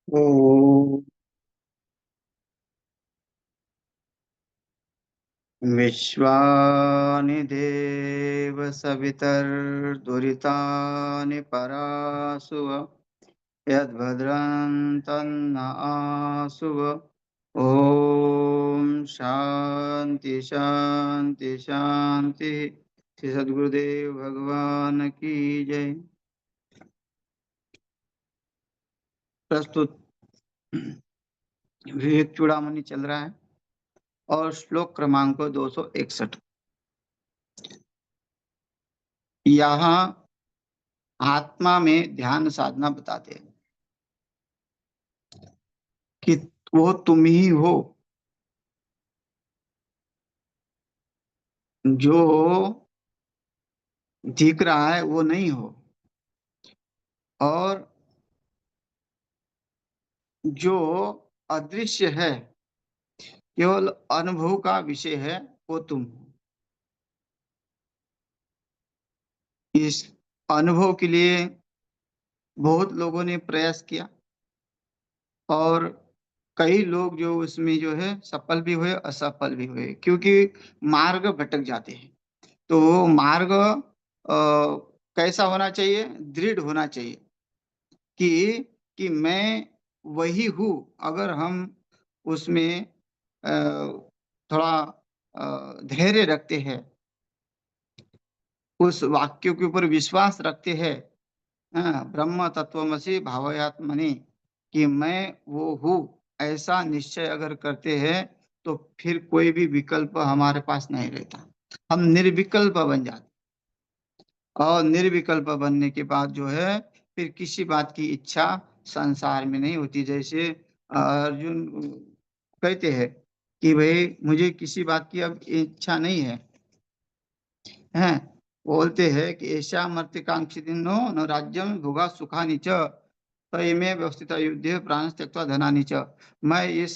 ओ विश्वानि देव सवितर्दुरितानि परासुव यद्भद्रं तन्न आसुव। ओम शांति शांति शांति। श्री सद्गुरुदेव भगवान की जय। प्रस्तुत विवेक चूड़ामणि चल रहा है और श्लोक क्रमांक 261। यहाँ आत्मा में ध्यान साधना बताते हैं कि वो तुम ही हो जो दिख रहा है वो नहीं हो, और जो अदृश्य है केवल अनुभव का विषय है वो तुम हो। इस अनुभव के लिए बहुत लोगों ने प्रयास किया और कई लोग जो उसमें जो है सफल भी हुए असफल भी हुए, क्योंकि मार्ग भटक जाते हैं। तो वो मार्ग कैसा होना चाहिए? दृढ़ होना चाहिए कि मैं वही हूँ। अगर हम उसमें अ, थोड़ा धैर्य रखते हैं, उस वाक्य के ऊपर विश्वास रखते हैं, हाँ, ब्रह्म तत्वमसि भावयात्मनि, कि मैं वो हूँ, ऐसा निश्चय अगर करते हैं तो फिर कोई भी विकल्प हमारे पास नहीं रहता। हम निर्विकल्प बन जाते, और निर्विकल्प बनने के बाद जो है फिर किसी बात की इच्छा संसार में नहीं होती। जैसे अर्जुन कहते हैं कि भाई मुझे किसी बात की अब इच्छा नहीं है, हैं। बोलते हैं कि ऐसा मर्तिकांक्षिनो न राज्यम भोगा सुखानि च तयमे व्यवस्थित युद्धे प्राण त्यक्त्वा धनानि च। मैं इस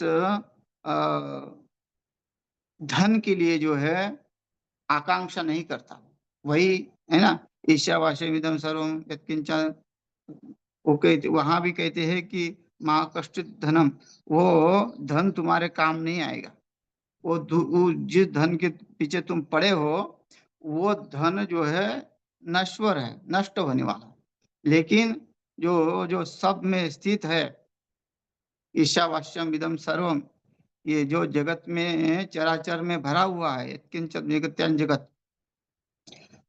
धन के लिए जो है आकांक्षा नहीं करता। वही है ना, ईशावास्यमिदं सर्वं यत्किंच। वो कहते, वहां भी कहते हैं कि माँ कष्टित धनम, वो धन तुम्हारे काम नहीं आएगा। वो जिस धन के पीछे तुम पड़े हो वो धन जो है नश्वर है, नष्ट होने वाला है। लेकिन जो जो सब में स्थित है, ईशावास्यम इदम सर्वम, ये जो जगत में चराचर में भरा हुआ है, यत्किंच जगत्यां जगत,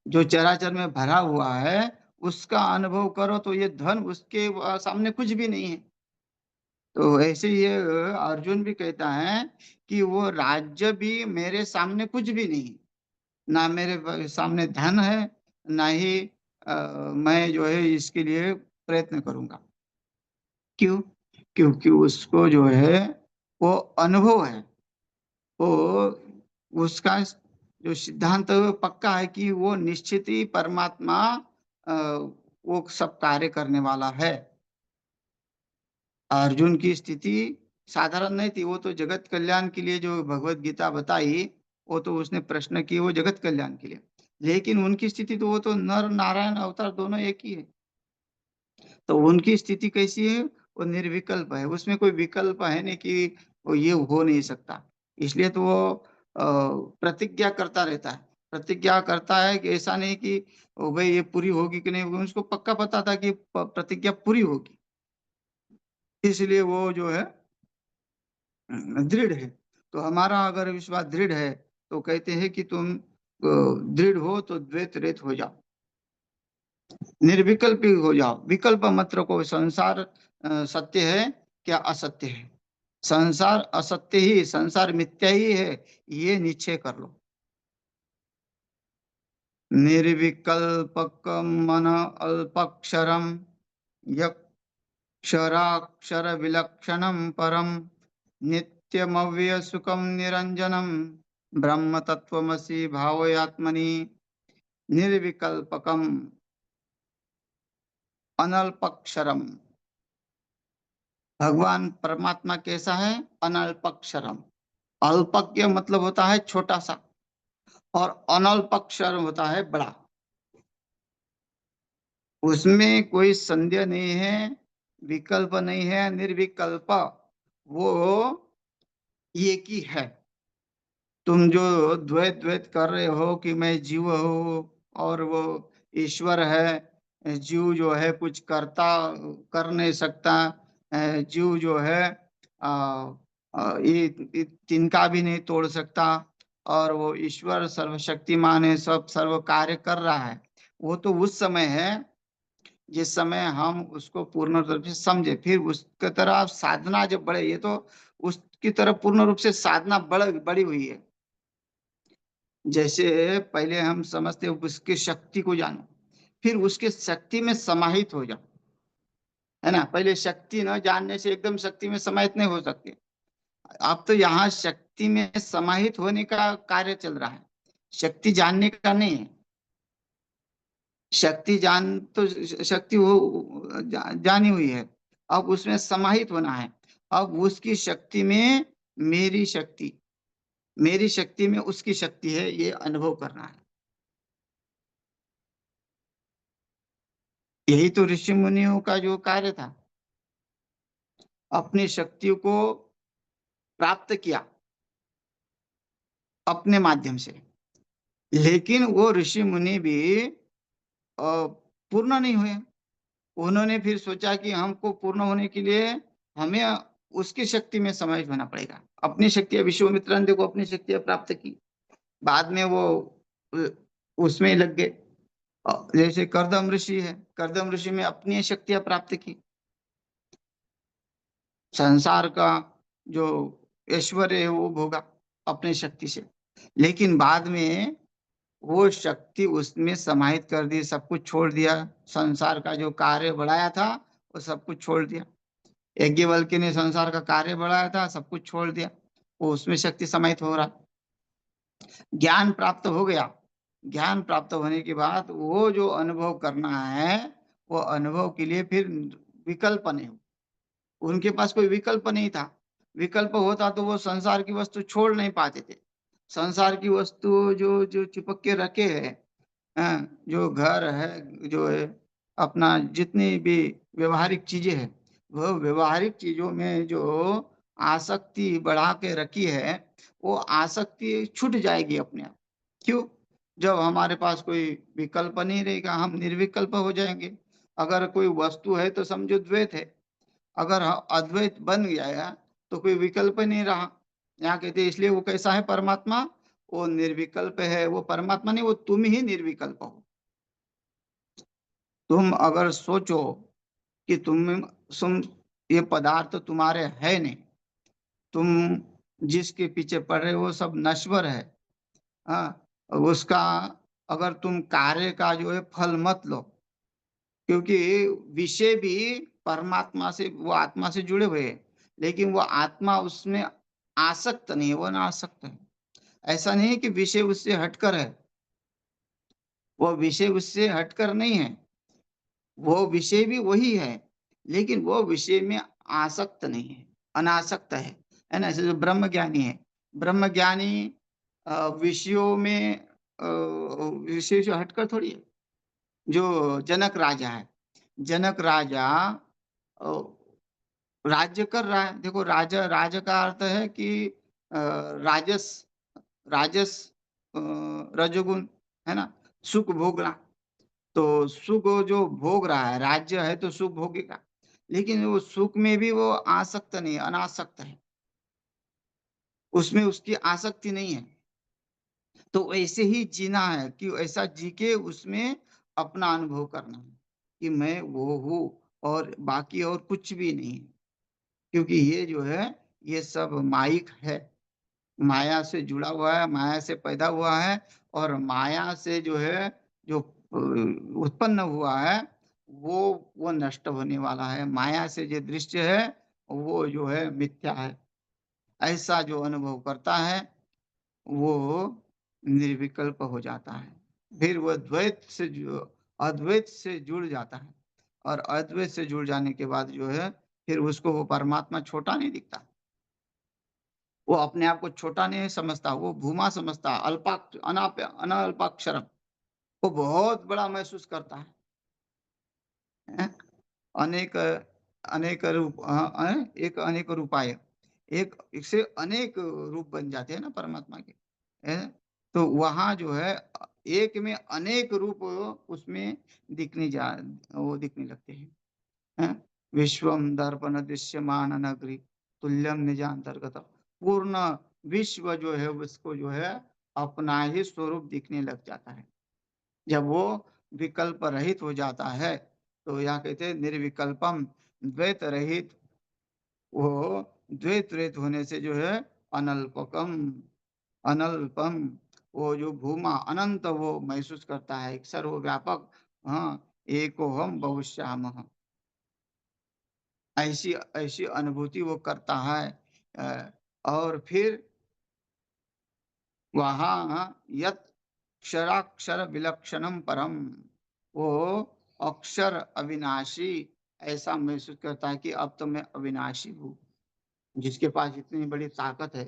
जो चराचर में भरा हुआ है उसका अनुभव करो तो ये धन उसके सामने कुछ भी नहीं है। तो ऐसे ये अर्जुन भी कहता है कि वो राज्य भी मेरे सामने कुछ भी नहीं है, ना मेरे सामने धन है, ना ही मैं जो है इसके लिए प्रयत्न करूंगा। क्यों? क्योंकि उसको जो है वो अनुभव है, वो उसका जो सिद्धांत है वो पक्का है कि वो निश्चित ही परमात्मा वो सब कार्य करने वाला है। अर्जुन की स्थिति साधारण नहीं थी, वो तो जगत कल्याण के लिए जो भगवत गीता बताई, वो तो उसने प्रश्न किए वो जगत कल्याण के लिए। लेकिन उनकी स्थिति तो वो तो नर नारायण अवतार दोनों एक ही है। तो उनकी स्थिति कैसी है? वो निर्विकल्प है, उसमें कोई विकल्प है नहीं कि वो ये हो नहीं सकता। इसलिए तो वो प्रतिज्ञा करता रहता है। प्रतिज्ञा करता है कि ऐसा नहीं कि ओ भाई ये पूरी होगी कि नहीं होगी, उसको पक्का पता था कि प्रतिज्ञा पूरी होगी। इसलिए वो जो है दृढ़ है। तो हमारा अगर विश्वास दृढ़ है तो कहते हैं कि तुम दृढ़ हो तो द्वैत रहित हो जाओ, निर्विकल्प ही हो जाओ। विकल्प मत रखो। संसार सत्य है क्या असत्य है? संसार असत्य ही, संसार मिथ्या ही है, ये निश्चय कर लो। निर्विकल्पक मन अल्पक्षरम यक्षराक्षर विलक्षणम परम नित्यमव्यय सुखम निरंजनम ब्रह्म तत्वमसि भावयात्मनि निर्विकल्पकम अनल्पक्षरम। भगवान परमात्मा कैसा है? अनल्पक्षरम। अल्पज्ञ मतलब होता है छोटा सा, और अनल्पक्षर होता है बड़ा। उसमें कोई संदेह नहीं है विकल्प नहीं है, निर्विकल्प, वो एक ही है। तुम जो द्वैत द्वैत कर रहे हो कि मैं जीव हूँ और वो ईश्वर है, जीव जो है कुछ कर नहीं सकता, जीव जो है ये तिनका भी नहीं तोड़ सकता, और वो ईश्वर सर्वशक्तिमान है, सब सर्व कार्य कर रहा है। वो तो उस समय है जिस समय हम उसको पूर्ण रूप से समझे, फिर उसके तरफ साधना जब बढ़े, ये तो उसकी तरफ पूर्ण रूप से साधना बड़ी हुई है। जैसे पहले हम समझते उसकी शक्ति को जानो, फिर उसके शक्ति में समाहित हो जाओ, है ना। पहले शक्ति न जानने से एकदम शक्ति में समाहित नहीं हो सकते। अब तो यहाँ शक्ति में समाहित होने का कार्य चल रहा है, शक्ति जानने का नहीं है। शक्ति जान तो शक्ति जानी हुई है, अब उसमें समाहित होना है। अब उसकी शक्ति में मेरी शक्ति, मेरी शक्ति में उसकी शक्ति है, ये अनुभव करना है। यही तो ऋषि मुनियों का जो कार्य था, अपनी शक्तियों को प्राप्त किया अपने माध्यम से। लेकिन वो ऋषि मुनि भी पूर्ण नहीं हुए। उन्होंने फिर सोचा कि हमको पूर्ण होने के लिए हमें उसकी शक्ति में समाहित होना पड़ेगा। अपनी शक्तियां, विश्वामित्र ने देखो अपनी शक्तियां प्राप्त की, बाद में वो अ, उसमें लग गए। जैसे करदम ऋषि है, करदम ऋषि में अपनी शक्तियां प्राप्त की, संसार का जो ऐश्वर्य है वो भोगा अपनी शक्ति से। लेकिन बाद में वो शक्ति उसमें समाहित कर दी, सब कुछ छोड़ दिया, संसार का जो कार्य बढ़ाया था वो सब कुछ छोड़ दिया। यज्ञवल्क्य ने संसार का कार्य बढ़ाया था, सब कुछ छोड़ दिया, वो उसमें शक्ति समाहित हो रहा। ज्ञान प्राप्त हो गया, ज्ञान प्राप्त होने के बाद वो जो अनुभव करना है, वो अनुभव के लिए फिर विकल्प नहीं, उनके पास कोई विकल्प नहीं था। विकल्प होता तो वो संसार की वस्तु छोड़ नहीं पाते थे। संसार की वस्तु जो जो चिपक के रखे है, जो घर है, जो है अपना, जितनी भी व्यवहारिक चीजें हैं, वो व्यवहारिक चीजों में जो आसक्ति बढ़ा के रखी है, वो आसक्ति छूट जाएगी अपने आप। क्यों? जब हमारे पास कोई विकल्प नहीं रहेगा, हम निर्विकल्प हो जाएंगे। अगर कोई वस्तु है तो समझो द्वैत है, अगर अद्वैत बन गया है तो कोई विकल्प नहीं रहा। यहाँ कहते हैं इसलिए वो कैसा है परमात्मा, वो निर्विकल्प है। वो परमात्मा नहीं, वो तुम ही निर्विकल्प हो। तुम अगर सोचो कि तुम ये पदार्थ तुम्हारे है नहीं, तुम जिसके पीछे पड़ रहे हो वो सब नश्वर है, हाँ, उसका अगर तुम कार्य का जो है फल मत लो, क्योंकि विषय भी परमात्मा से, वो आत्मा से जुड़े हुए हैं, लेकिन वो आत्मा उसमें आसक्त नहीं है, वो अनासक्त है। ऐसा नहीं है कि विषय उससे हटकर है, वो विषय उससे हटकर नहीं है, वो विषय भी वही है, लेकिन वो विषय में आसक्त नहीं है, अनासक्त है ना। ऐसे जो ब्रह्म ज्ञानी है, ब्रह्म ज्ञानी विषयों में विषय से हटकर थोड़ी है। जो जनक राजा है, जनक राजा राज्य कर रहा है। देखो राजा, राज का अर्थ है कि राजस, राजस रजोगुण, है ना, सुख भोगना। तो सुख जो भोग रहा है, राज्य है तो सुख भोगेगा, लेकिन वो सुख में भी वो आसक्त नहीं, अनासक्त है, उसमें उसकी आसक्ति नहीं है। तो ऐसे ही जीना है कि ऐसा जी के उसमें अपना अनुभव करना है कि मैं वो हूँ और बाकी और कुछ भी नहीं है। क्योंकि ये जो है ये सब माइक है, माया से जुड़ा हुआ है, माया से पैदा हुआ है, और माया से जो है जो उत्पन्न हुआ है वो नष्ट होने वाला है। माया से जो दृश्य है वो जो है मिथ्या है। ऐसा जो अनुभव करता है वो निर्विकल्प हो जाता है। फिर वो द्वैत से जो अद्वैत से जुड़ जाता है, और अद्वैत से जुड़ जाने के बाद जो है फिर उसको वो परमात्मा छोटा नहीं दिखता, वो अपने आप को छोटा नहीं समझता, वो भूमा समझता, अल्पाक्ष अनल्पाक्षरम, वो बहुत बड़ा महसूस करता है। अनेक अनेक रूप एक अनेक रूपाय, एक से अनेक रूप बन जाते हैं ना परमात्मा के, है? तो वहाँ जो है एक में अनेक रूप उसमें वो दिखने लगते हैं, हैं? विश्वम दर्पण दृश्यमान नगरी तुल्यम निजांतर्गत, पूर्ण विश्व जो है उसको जो है अपना ही स्वरूप दिखने लग जाता है। जब वो विकल्प रहित हो जाता है तो यह कहते हैं निर्विकल्पम, द्वैत रहित, वो द्वैत रहित होने से जो है अनल्पकम, अनल्पम, वो जो भूमा अनंत वो महसूस करता है, एक सर्वव्यापक, हाँ, एको हम बहुश्याम, ऐसी ऐसी अनुभूति वो करता है। और फिर वहाँ यत क्षराक्षर विलक्षणम परम, वो अक्षर अविनाशी ऐसा महसूस करता है कि अब तो मैं अविनाशी हूँ, जिसके पास इतनी बड़ी ताकत है,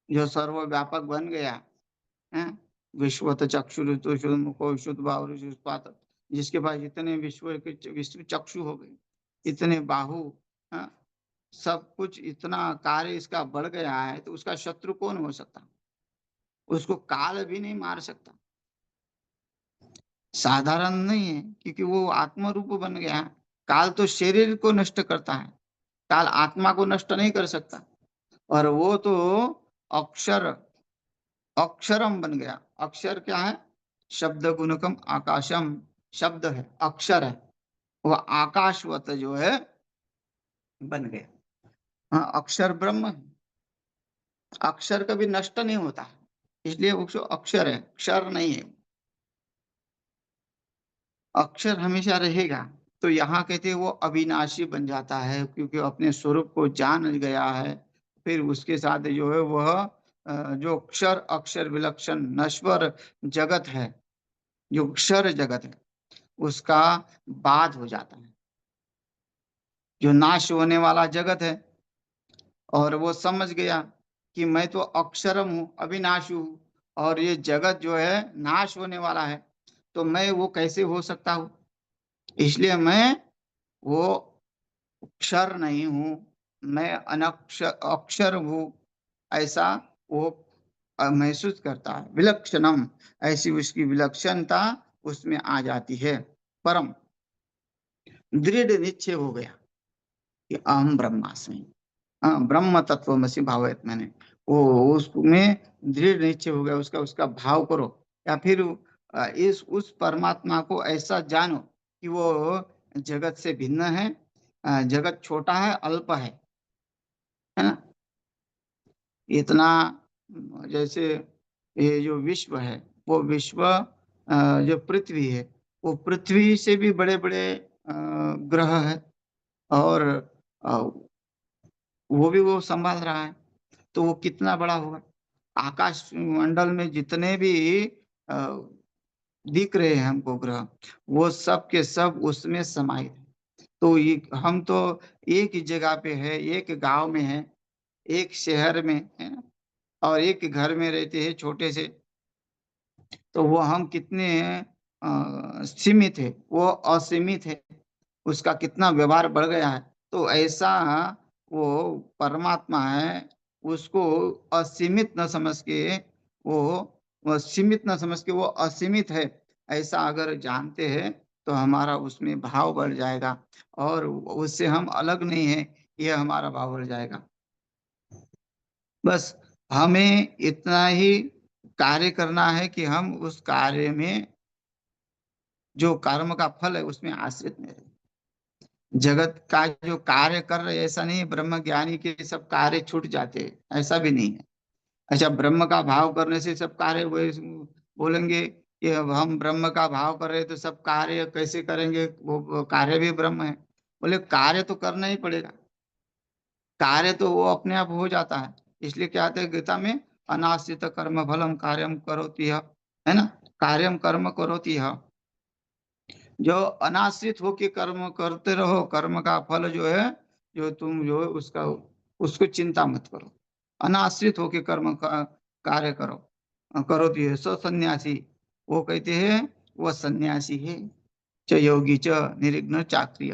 जो सर्वव्यापक बन गया है, विश्वत चक्षुरुतो मुखो शुद्ध बाहु शुष्पात, जिसके पास इतने विश्व चक्षु हो गए, इतने बाहु, हाँ, सब कुछ इतना कार्य इसका बढ़ गया है, तो उसका शत्रु कौन हो सकता? उसको काल भी नहीं मार सकता, साधारण नहीं है, क्योंकि वो आत्म रूप बन गया है। काल तो शरीर को नष्ट करता है, काल आत्मा को नष्ट नहीं कर सकता। और वो तो अक्षर, अक्षरम बन गया। अक्षर क्या है? शब्द गुणकम आकाशम, शब्द है, अक्षर है, वो आकाशवत जो है बन गया। हाँ, अक्षर ब्रह्म है, अक्षर कभी नष्ट नहीं होता, इसलिए वो अक्षर है, क्षर नहीं है, अक्षर हमेशा रहेगा। तो यहाँ कहते हैं वो अविनाशी बन जाता है, क्योंकि अपने स्वरूप को जान गया है। फिर उसके साथ जो है वह जो अक्षर अक्षर विलक्षण नश्वर जगत है, जो क्षर जगत है, उसका बाध हो जाता है, जो नाश होने वाला जगत है। और वो समझ गया कि मैं तो अक्षरम हूँ, अविनाशी हूँ, और ये जगत जो है नाश होने वाला है, तो मैं वो कैसे हो सकता हूँ? इसलिए मैं वो अक्षर नहीं हूँ, मैं अनक्षर अक्षर हूँ, ऐसा वो महसूस करता है। विलक्षणम, ऐसी उसकी विलक्षणता उसमें आ जाती है। परम, दृढ़ निश्चय हो गया कि अहम ब्रह्मास्मि, हाँ, ब्रह्म तत्वमसि भावयत, मैंने वो उसमें दृढ़ निश्चय हो गया, उसका उसका भाव करो, या फिर इस उस परमात्मा को ऐसा जानो कि वो जगत से भिन्न है, जगत छोटा है, अल्प है ना। इतना जैसे ये जो विश्व है, वो विश्व जो पृथ्वी है, वो पृथ्वी से भी बड़े बड़े ग्रह है, और अ, वो भी वो संभाल रहा है, तो वो कितना बड़ा होगा। आकाश मंडल में जितने भी अ, दिख रहे हैं हमको ग्रह, वो सब के सब उसमें समाहित है। तो ये हम तो एक ही जगह पे है, एक गांव में है, एक शहर में है ना, और एक घर में रहते हैं छोटे से, तो वो हम कितने सीमित है, वो असीमित है, उसका कितना व्यवहार बढ़ गया है। तो ऐसा वो परमात्मा है, उसको असीमित न समझ के, वो सीमित न समझ के वो असीमित है, ऐसा अगर जानते हैं तो हमारा उसमें भाव बढ़ जाएगा, और उससे हम अलग नहीं है, ये हमारा भाव बढ़ जाएगा। बस हमें इतना ही कार्य करना है कि हम उस कार्य में, जो कर्म का फल है उसमें आश्रित नहीं रहे। जगत का जो कार्य कर रहे, ऐसा नहीं ब्रह्म ज्ञानी के सब कार्य छूट जाते हैं, ऐसा भी नहीं है। अच्छा, ब्रह्म का भाव करने से सब कार्य बोलेंगे कि अब हम ब्रह्म का भाव कर रहे हैं तो सब कार्य कैसे करेंगे, वो कार्य भी ब्रह्म है। बोले कार्य तो करना ही पड़ेगा, कार्य तो वो अपने आप हो जाता है। इसलिए क्या कहते हैं गीता में, अनाश्रित कर्म फलम कार्यम करोति यः, है ना, कार्यम कर्म करोति यः। जो अनाश्रित होके कर्म करते रहो, कर्म का फल जो है, जो तुम जो है उसका, उसको चिंता मत करो, अनाश्रित होके कर्म का कार्य करो, करो तो ये सो सन्यासी, वो कहते हैं वह सन्यासी है। च योगी च निरिग्न चाक्रिय,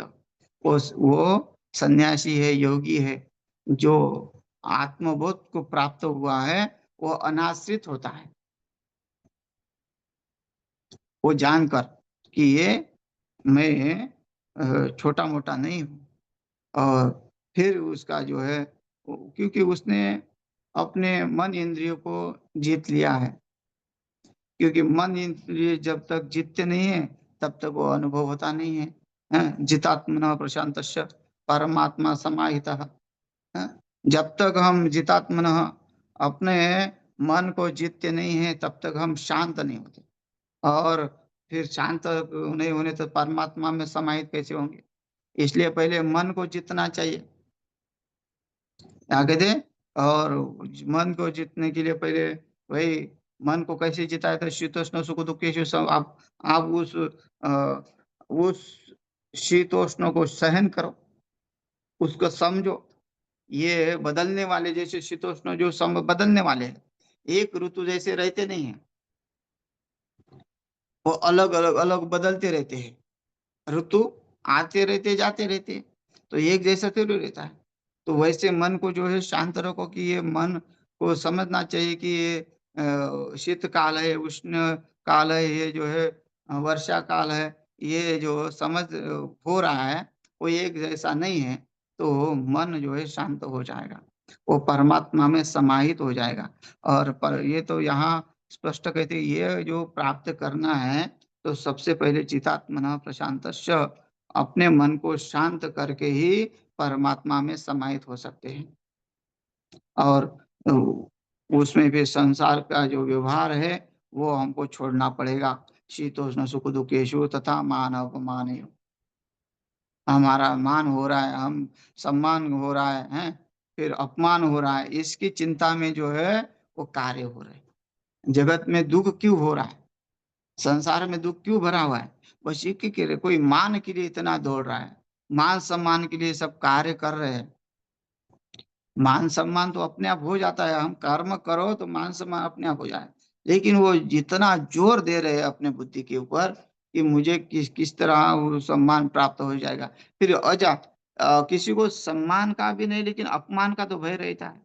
वो सन्यासी है, योगी है, जो आत्मबोध को प्राप्त हुआ है, वो अनाश्रित होता है। वो जानकर कि ये मैं छोटा मोटा नहीं हूँ। और फिर उसका जो है, क्योंकि उसने अपने मन इंद्रियों को जीत लिया है। क्योंकि मन इंद्रिय जब तक जीतते नहीं है, तब तक वो अनुभव होता नहीं है। जितात्मनः प्रशांतस्य परमात्मा समाहितः। हैं? जब तक हम जितात्मनः अपने मन को जीतते नहीं है, तब तक हम शांत नहीं होते। और फिर शांत नहीं होने तो परमात्मा में समाहित कैसे होंगे? इसलिए पहले मन को जीतना चाहिए। आगे दे। और मन को जीतने के लिए पहले वही, मन को कैसे जिताया था? शीतोष्ण सुख दुखेषु सब। आप उस शीतोष्ण को सहन करो, उसको समझो। ये बदलने वाले, जैसे शीतोष्ण जो सम बदलने वाले हैं, एक ऋतु जैसे रहते नहीं है, वो अलग अलग अलग बदलते रहते हैं। ऋतु आते रहते जाते रहते, तो एक जैसा थोड़ी रहता है। तो वैसे मन को जो है शांत रखो, कि ये मन को समझना चाहिए कि ये शीत काल है, उष्ण काल है, ये जो है वर्षा काल है। ये जो समझ हो रहा है, वो एक जैसा नहीं है। तो मन जो है शांत हो जाएगा, वो परमात्मा में समाहित हो जाएगा। और पर ये तो यहाँ स्पष्ट कहते हैं, ये जो प्राप्त करना है, तो सबसे पहले चितात्मनः प्रशांतस्य, अपने मन को शांत करके ही परमात्मा में समाहित हो सकते हैं। और उसमें भी संसार का जो व्यवहार है, वो हमको छोड़ना पड़ेगा। शीतोष्ण सुख दुखेषु तथा मान अपमान। हमारा मान हो रहा है, हम सम्मान हो रहा है, फिर अपमान हो रहा है, इसकी चिंता में जो है वो कार्य हो रहे हैं। जगत में दुख क्यों हो रहा है? संसार में दुख क्यों भरा हुआ है? बस इसी के लिए, कोई मान के लिए इतना दौड़ रहा है, मान सम्मान के लिए सब कार्य कर रहे हैं। मान सम्मान तो अपने आप हो जाता है, हम कर्म करो तो मान सम्मान अपने आप हो जाए। लेकिन वो जितना जोर दे रहे हैं अपने बुद्धि के ऊपर, कि मुझे किस किस तरह वो सम्मान प्राप्त हो जाएगा। फिर किसी को सम्मान का भी नहीं, लेकिन अपमान का तो भय रहता है।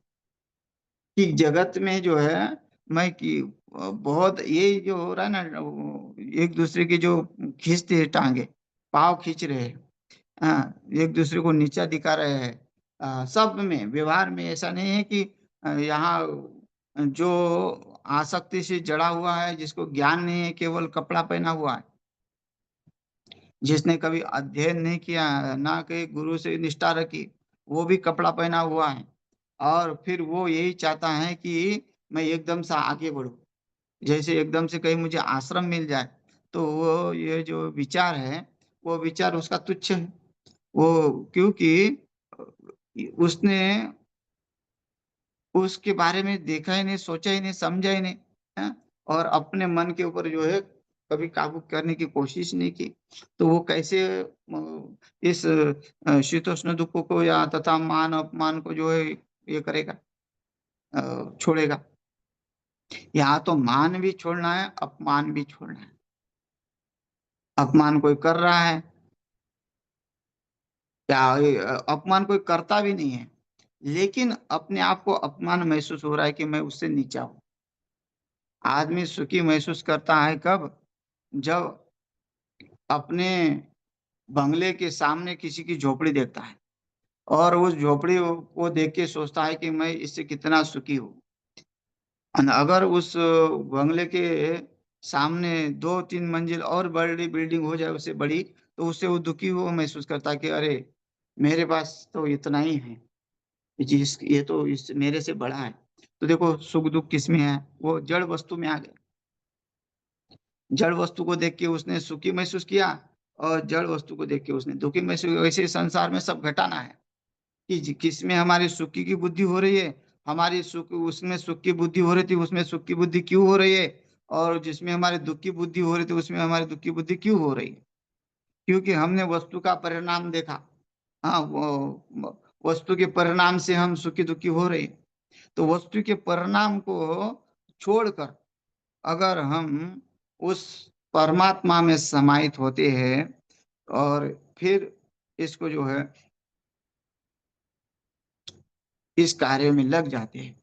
कि जगत में जो है, मैं कि बहुत ये जो हो रहा है ना, एक दूसरे की जो खींचते हैं टांगे, पाँव खींच रहे हैं। हाँ, एक दूसरे को नीचा दिखा रहे हैं। सब में, व्यवहार में ऐसा नहीं है कि यहाँ जो आसक्ति से जड़ा हुआ है, जिसको ज्ञान नहीं है, केवल कपड़ा पहना हुआ है, जिसने कभी अध्ययन नहीं किया, ना कहीं गुरु से निष्ठा रखी, वो भी कपड़ा पहना हुआ है। और फिर वो यही चाहता है कि मैं एकदम से आगे बढ़ूं, जैसे एकदम से कहीं मुझे आश्रम मिल जाए। तो वो ये जो विचार है, वो विचार उसका तुच्छ है। वो क्योंकि उसने उसके बारे में देखा ही नहीं, सोचा ही नहीं, समझा ही नहीं है। और अपने मन के ऊपर जो है कभी काबू करने की कोशिश नहीं की। तो वो कैसे इस शीतोष्ण दुखों को या तथा मान अपमान को जो है ये करेगा, छोड़ेगा। यहाँ तो मान भी छोड़ना है, अपमान भी छोड़ना है। अपमान कोई कर रहा है, क्या अपमान कोई करता भी नहीं है, लेकिन अपने आप को अपमान महसूस हो रहा है कि मैं उससे नीचा हूं। आदमी सुखी महसूस करता है कब? जब अपने बंगले के सामने किसी की झोपड़ी देखता है, और उस झोपड़ी को देख के सोचता है कि मैं इससे कितना सुखी हूँ। अगर उस बंगले के सामने 2-3 मंजिल और बड़ी बिल्डिंग हो जाए, उससे बड़ी, तो उससे वो दुखी हो महसूस करता है कि अरे, मेरे पास तो इतना ही है, ये तो इस मेरे से बड़ा है। तो देखो सुख दुख किसमें है? वो जड़ वस्तु में आ गए। जड़ वस्तु को देख के उसने सुखी महसूस किया, और जड़ वस्तु को देख के उसने दुखी महसूस। वैसे संसार में सब घटाना है, कि किसमें हमारी सुखी की बुद्धि हो रही है, हमारी सुख उसमें सुख की बुद्धि हो रही थी, उसमें सुख की बुद्धि क्यों हो रही है। और जिसमें हमारी दुख की बुद्धि हो रही थी, उसमें हमारी दुख की बुद्धि क्यों हो रही है? क्योंकि हमने वस्तु का परिणाम देखा। हाँ, वो वस्तु के परिणाम से हम सुखी दुखी हो रहे हैं। तो वस्तु के परिणाम को छोड़कर अगर हम उस परमात्मा में समाहित होते हैं, और फिर इसको जो है इस कार्य में लग जाते हैं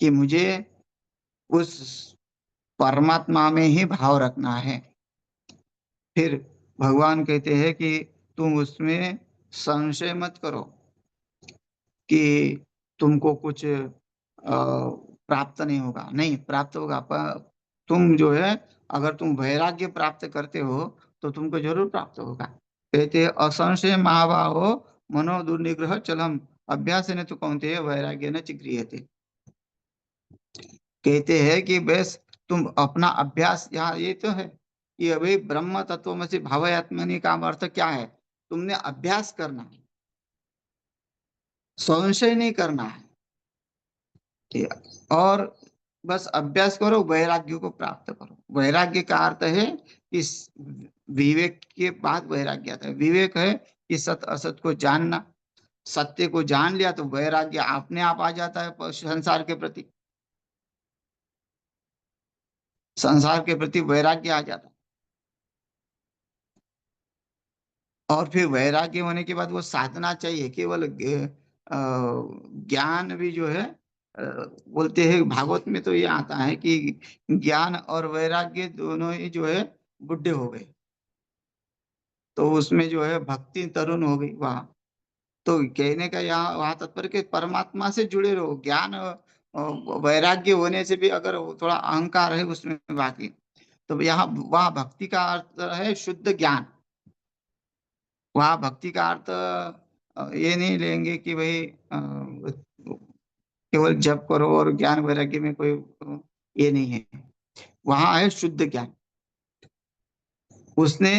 कि मुझे उस परमात्मा में ही भाव रखना है। फिर भगवान कहते हैं कि तुम उसमें संशय मत करो कि तुमको कुछ प्राप्त नहीं होगा। नहीं, प्राप्त होगा, पर तुम जो है, अगर तुम वैराग्य प्राप्त करते हो तो तुमको जरूर प्राप्त होगा। कहते हैं, असंशय महाबाहो मनो दुर्निग्रह चलम अभ्यास न तो कौन्तेय वैराग्य न चिक्रियते। कहते हैं कि बस तुम अपना अभ्यास, यहाँ ये तो है कि अभी ब्रह्म तत्व में से भावयात्मनि का अर्थ क्या है? तुमने अभ्यास करना है, संशय नहीं करना है। ठीक है? और बस अभ्यास करो, वैराग्य को प्राप्त करो। वैराग्य का अर्थ है कि विवेक के बाद वैराग्य आता है। विवेक है कि सत असत को जानना। सत्य को जान लिया तो वैराग्य अपने आप आ जाता है संसार के प्रति। संसार के प्रति वैराग्य आ जाता है। और फिर वैराग्य होने के बाद वो साधना चाहिए। केवल ज्ञान भी जो है, बोलते हैं भागवत में तो ये आता है कि ज्ञान और वैराग्य दोनों ही जो है बुढ़े हो गए, तो उसमें जो है भक्ति तरुण हो गई वहां। तो कहने का यहाँ वहां तात्पर्य कि परमात्मा से जुड़े रहो। ज्ञान वैराग्य होने से भी अगर थोड़ा अहंकार है उसमें बाकी, तो यहाँ वहाँ भक्ति का अर्थ है शुद्ध ज्ञान। वहाँ भक्ति का अर्थ ये नहीं लेंगे कि भाई केवल जप करो और ज्ञान वैराग्य में कोई ये नहीं है। वहाँ है शुद्ध ज्ञान। उसने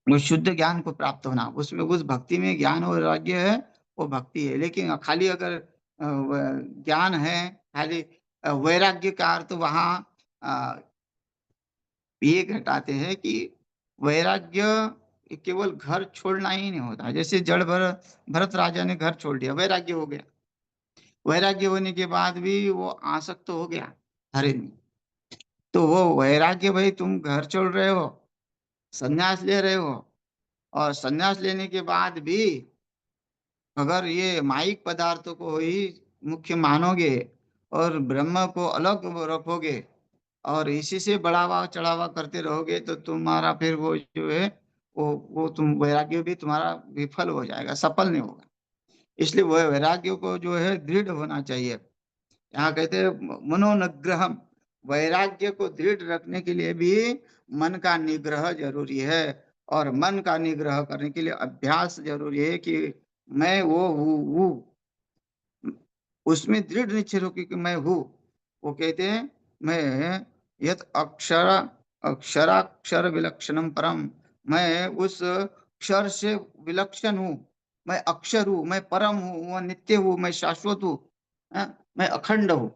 वो शुद्ध ज्ञान को प्राप्त होना, उसमें उस भक्ति में ज्ञान और वैराग्य है, वो भक्ति है। लेकिन खाली अगर ज्ञान है, खाली वैराग्य का अर्थ वहाँ ये घटाते हैं कि वैराग्य केवल घर छोड़ना ही नहीं होता। जैसे जड़ भरत राजा ने घर छोड़ दिया, वैराग्य हो गया। वैराग्य होने के बाद भी वो आसक्त हो गया हरिन में। तो वो वैराग्य, भाई तुम घर छोड़ रहे हो, संन्यास ले रहे हो, और संन्यास लेने के बाद भी अगर ये माइक पदार्थों को ही मुख्य मानोगे और ब्रह्म को अलग रखोगे और इसी से बढ़ावा चढ़ावा करते रहोगे, तो तुम्हारा फिर वो जो है वो तुम वैराग्य भी तुम्हारा विफल हो जाएगा, सफल नहीं होगा। इसलिए वह वैराग्य को जो है दृढ़ होना चाहिए। यहाँ कहते हैं मनोनिग्रह। वैराग्य को दृढ़ रखने के लिए भी मन का निग्रह जरूरी है। और मन का निग्रह करने के लिए अभ्यास जरूरी है कि मैं वो हूँ। उसमें दृढ़ निश्चय हो कि मैं हूँ। वो कहते हैं, मैं यत अक्षर अक्षराक्षर विलक्षणम परम। मैं उस अक्षर से विलक्षण हूँ। मैं अक्षर हूँ, मैं परम हूँ, मैं नित्य हूँ, मैं शाश्वत हूँ, मैं अखंड हूँ।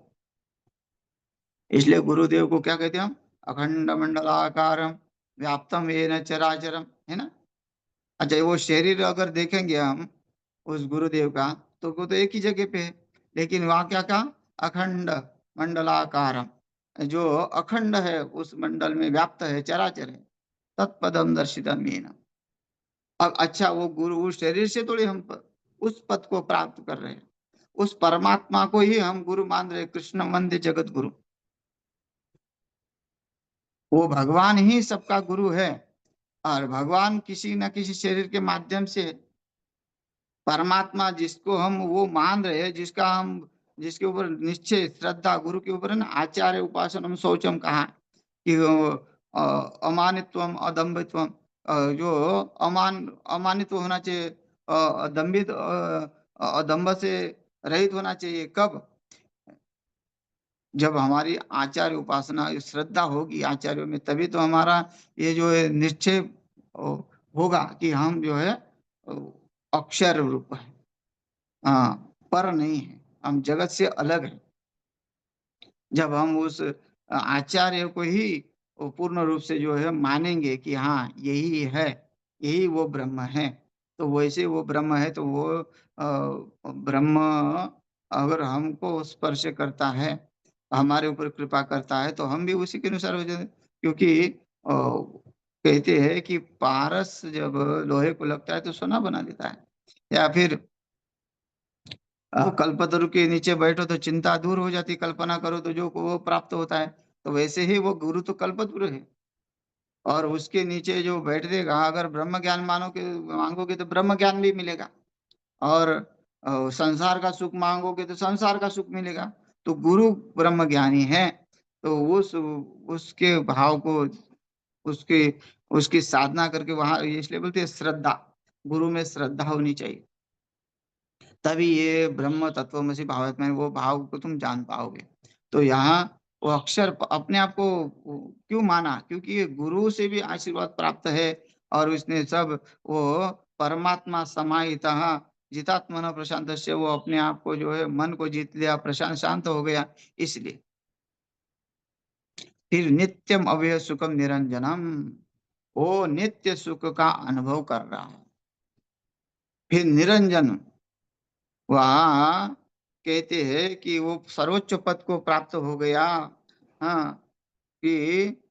इसलिए गुरुदेव को क्या कहते हैं हम? अखंड मंडलाकारम व्याप्तम येन चराचरम, है ना। अच्छा, वो शरीर अगर देखेंगे हम उस गुरुदेव का, तो वो तो एक ही जगह पे है। लेकिन वहाँ क्या कहा? अखंड मंडलाकारम, जो अखंड है, उस मंडल में व्याप्त है, चराचर है। तत्पदम दर्शितम येन। अब अच्छा, वो गुरु उस शरीर से थोड़ी हम उस पद को प्राप्त कर रहे हैं। उस परमात्मा को ही हम गुरु मान रहे। कृष्ण वंदे जगत गुरु। वो भगवान ही सबका गुरु है। और भगवान किसी न किसी शरीर के माध्यम से, परमात्मा जिसको हम वो मान रहे हैं, जिसका हम जिसके ऊपर निश्चय श्रद्धा, गुरु के ऊपर है ना, आचार्य उपासनम शौचम कहा कि अमानित्वम अदम्भित्वम, जो अमानित्व होना चाहिए, दम्भित अदम्भ से रहित होना चाहिए। कब? जब हमारी आचार्य उपासना श्रद्धा होगी आचार्यों में, तभी तो हमारा ये जो है निश्चय होगा कि हम जो है अक्षर रूप है, हाँ, पर नहीं है, हम जगत से अलग है। जब हम उस आचार्य को ही वो पूर्ण रूप से जो है मानेंगे कि हाँ यही है, यही वो ब्रह्म है, तो वैसे वो ब्रह्म है, तो वो ब्रह्म अगर हमको स्पर्श करता है, हमारे ऊपर कृपा करता है, तो हम भी उसी के अनुसार हो जाते हैं। क्योंकि कहते हैं कि पारस जब लोहे को लगता है तो सोना बना देता है, या फिर कल्पतरु के नीचे बैठो तो चिंता दूर हो जाती, कल्पना करो तो जो वो प्राप्त होता है। तो वैसे ही वो गुरु तो कल्पतरु है, और उसके नीचे जो बैठ देगा, अगर ब्रह्म ज्ञान मांगोगे तो ब्रह्म ज्ञान भी मिलेगा, और संसार का सुख मांगोगे तो संसार का सुख मिलेगा। तो गुरु ब्रह्म ज्ञानी है, तो उसके भाव को, उसके उसकी साधना करके, वहां इसलिए बोलते हैं श्रद्धा, गुरु में श्रद्धा होनी चाहिए, तभी ये ब्रह्म तत्वमसि भावात्मा में वो भाव को तुम जान पाओगे। तो यहाँ वो अक्षर अपने आप को क्यों माना, क्योंकि ये गुरु से भी आशीर्वाद प्राप्त है, और उसने सब वो परमात्मा समाहितः जितात्मन प्रशांत से, वो अपने आप को जो है मन को जीत लिया, प्रशांत शांत हो गया, इसलिए। फिर नित्यम अव्यय सुखम निरंजनम, वो नित्य सुख का अनुभव कर रहा है। फिर निरंजन, वहाँ कहते हैं कि वो सर्वोच्च पद को प्राप्त हो गया। हाँ, कि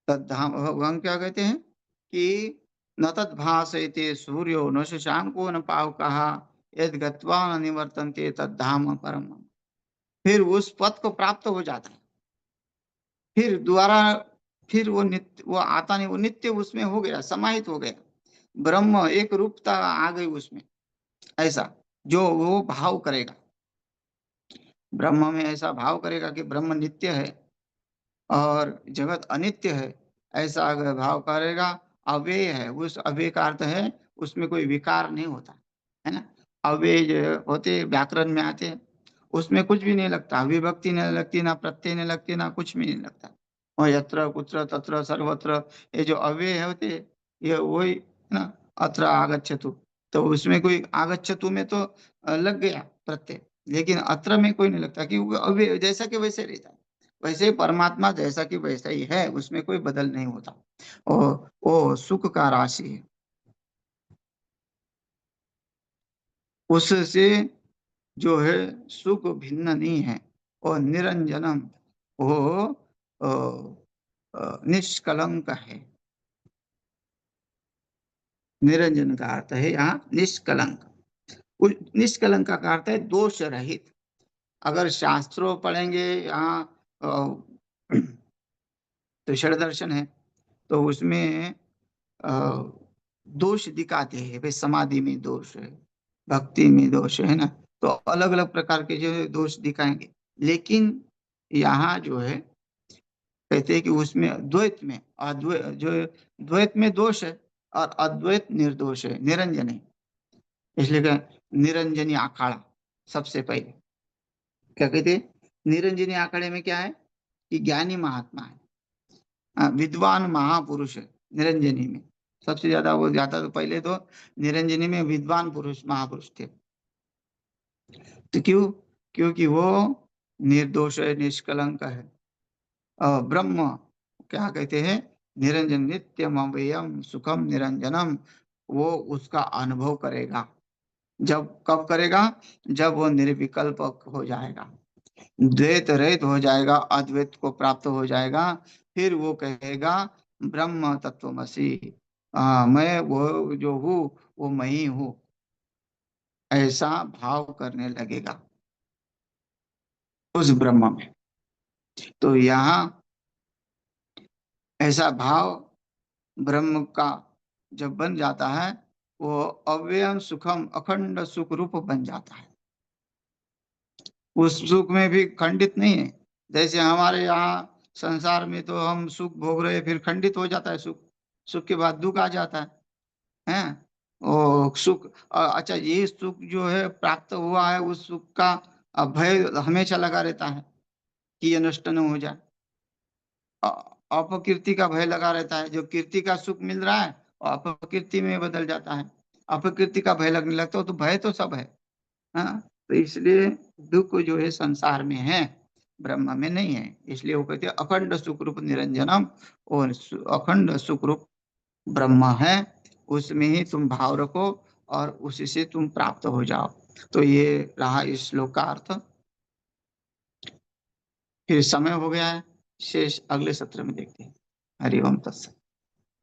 तद्धाम, भगवान क्या कहते हैं कि न तद्भासयते सूर्यो न शशांको न पावकः, यद गत्वा न निवर्तन्ते तद्धाम परम। फिर उस पद को प्राप्त हो जाता है, फिर दोबारा, फिर वो नित्य, वो आता नहीं, वो नित्य उसमें हो गया, समाहित हो गया, ब्रह्म एक रूपता आ गई उसमें। ऐसा जो वो भाव करेगा, ब्रह्म में ऐसा भाव करेगा कि ब्रह्म नित्य है और जगत अनित्य है, ऐसा अगर भाव करेगा, अव्यय है, उस अव्यय का अर्थ है उसमें कोई विकार नहीं होता, है ना। अव्यय जो होते व्याकरण में आते हैं, उसमें कुछ भी नहीं लगता, विभक्ति नहीं लगती, ना प्रत्यय नहीं लगती, ना कुछ भी नहीं लगता। और यत्र कुत्र तत्र सर्वत्र, ये जो अव्यय होते, ये वही है ना, अत्र आगच्छतु, तो उसमें कोई आगच्छतु में तो लग गया प्रत्यय, लेकिन अत्र में कोई नहीं लगता, कि वो अव्यय जैसा कि वैसे रहता है। वैसे ही परमात्मा जैसा कि वैसा ही है, उसमें कोई बदल नहीं होता। ओ सुख का राशि है, उससे जो है सुख भिन्न नहीं है। और निरंजनम, वो निष्कलंक है। निरंजन का अर्थ है यहाँ निष्कलंक। निष्कलंक का अर्थ है दोष रहित। अगर शास्त्रों पढ़ेंगे यहाँ, तो षड दर्शन है, तो उसमें अ, दोष दिखाते हैं, भाई समाधि में दोष है, भक्ति में दोष है ना, तो अलग अलग प्रकार के जो है दोष दिखाएंगे। लेकिन यहाँ जो है कहते हैं कि उसमें द्वैत में, अद्वैत जो द्वैत में दोष है, और अद्वैत निर्दोष है, निरंजन है। इसलिए निरंजनी अखाड़ा सबसे पहले क्या कहते हैं, निरंजनी अखाड़े में क्या है कि ज्ञानी महात्मा है, विद्वान महापुरुष है निरंजनी में। सबसे ज्यादा वो जाता तो पहले तो निरंजनी में विद्वान पुरुष महापुरुष थे। तो क्यों, क्योंकि वो निर्दोष है, निष्कलंक है। ब्रह्म क्या कहते हैं, निरंजन नित्यम अव्ययम सुखम निरंजनम, वो उसका अनुभव करेगा। जब कब करेगा, जब वो निर्विकल्प हो जाएगा, द्वैत रहित हो जाएगा, अद्वैत को प्राप्त हो जाएगा, फिर वो कहेगा ब्रह्म तत्वमसि, मैं वो जो हूँ वो मैं ही हूँ, ऐसा भाव करने लगेगा उस ब्रह्म में। तो यहाँ ऐसा भाव ब्रह्म का जब बन जाता है, वो अव्ययम सुखम अखंड सुख रूप बन जाता है। उस सुख में भी खंडित नहीं है, जैसे हमारे यहाँ संसार में तो हम सुख भोग रहे, फिर खंडित हो जाता है सुख, सुख के बाद दुख आ जाता है। ओ सुख, अच्छा, ये सुख जो है प्राप्त हुआ है, उस सुख का भय हमेशा लगा रहता है कि ये नष्ट न हो जाए। अपकीर्ति का भय लगा रहता है, जो कीर्ति का सुख मिल रहा है और अपकीर्ति में बदल जाता है, अपकीर्ति का भय लगने लगता है, तो भय तो सब है। हाँ, तो इसलिए दुख जो है संसार में है, ब्रह्म में नहीं है। इसलिए वो कहते हैं अखंड सुख रूप निरंजनम, और अखंड सुख रूप ब्रह्म है, उसमें ही तुम भाव रखो और उसी से तुम प्राप्त हो जाओ। तो ये रहा इस श्लोक का अर्थ। फिर समय हो गया है, शेष अगले सत्र में देखते हैं। हरि ओम तत्सत।